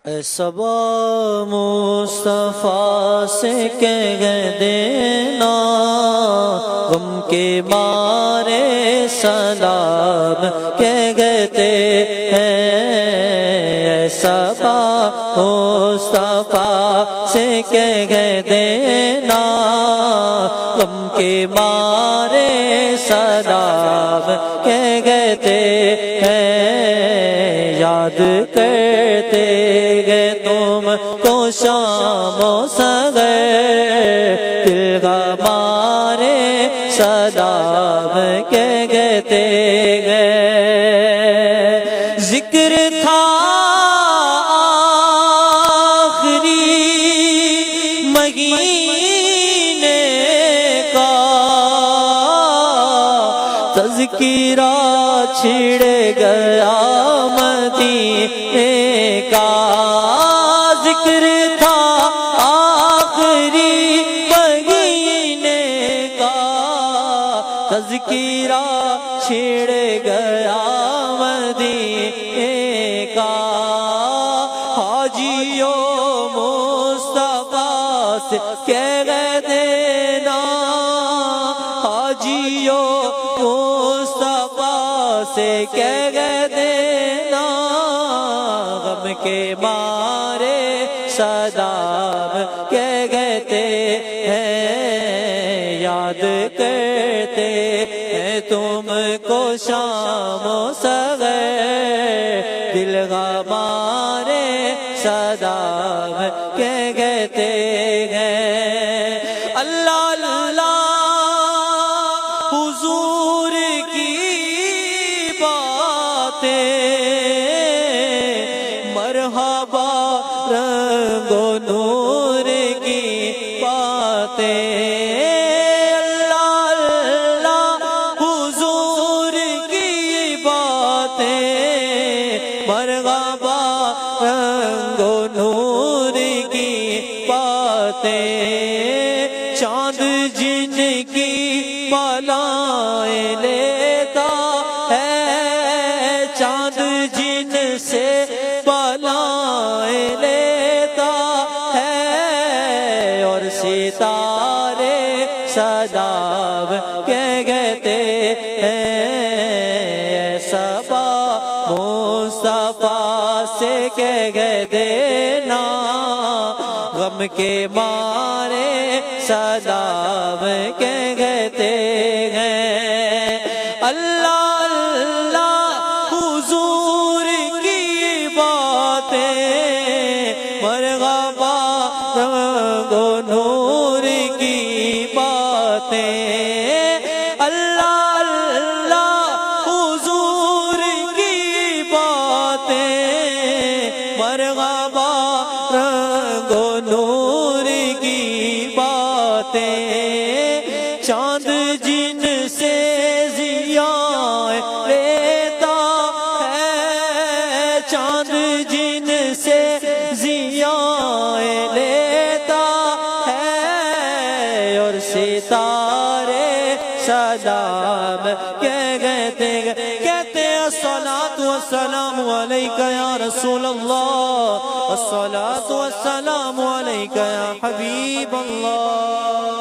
اے صبا مصطفیٰ سے کہہ دینا، غم کے مارے سلام کہتے ہیں۔ اے صبا مصطفیٰ سے کہہ دینا، غم کے مارے سلام کہتے ہیں۔ یاد کرتے گئے تم کو شام و سحر، دل ہمارے سلام کہتے گئے۔ ذکر تھا آخری مہینے کا، تذکرہ چھڑ گیا مدینے کا۔ ذکر تھا آخری مہینے کا، تذکرہ چھڑ گیا مدینے کا۔ حاجیو مصطفیٰ سے کہہ دینا، حاجیو مصطفیٰ سے کہہ دینا، غم کے مارے سلام کہتے ہیں۔ یاد کرتے ہیں تم کو شام و سحر، دل ہمارے سلام کہتے ہیں۔ اللہ اللہ حضور کی باتیں، مرحبا رنگ و نور کی باتیں۔ اللہ اللہ حضور کی باتیں، مرحبا رنگ و نور کی باتیں۔ چاند جن کی بالائیں لیتا ہے، چاند جن سے بالائیں لیتا ہے، اور ستارے سلام کہتے ہیں۔ صبا مصطفیٰ سے کہہ دینا، غم کے مارے سلام کہتے ہیں۔ اللہ اللہ حضور کی باتیں، مرحبا رنگ و نور کی باتیں۔ اللہ اللہ حضور کی باتیں، مرحبا رنگ و نور کی باتیں۔ چاند جن سے ضیاء لیتا ہے، چاند جن سے ضیاء لیتا ہے، اور ستارے سلام کہتے ہیں۔ کہتے ہیں الصلاۃ والسلام علیک یا رسول اللہ، الصلاۃ والسلام علیک یا حبیب اللہ۔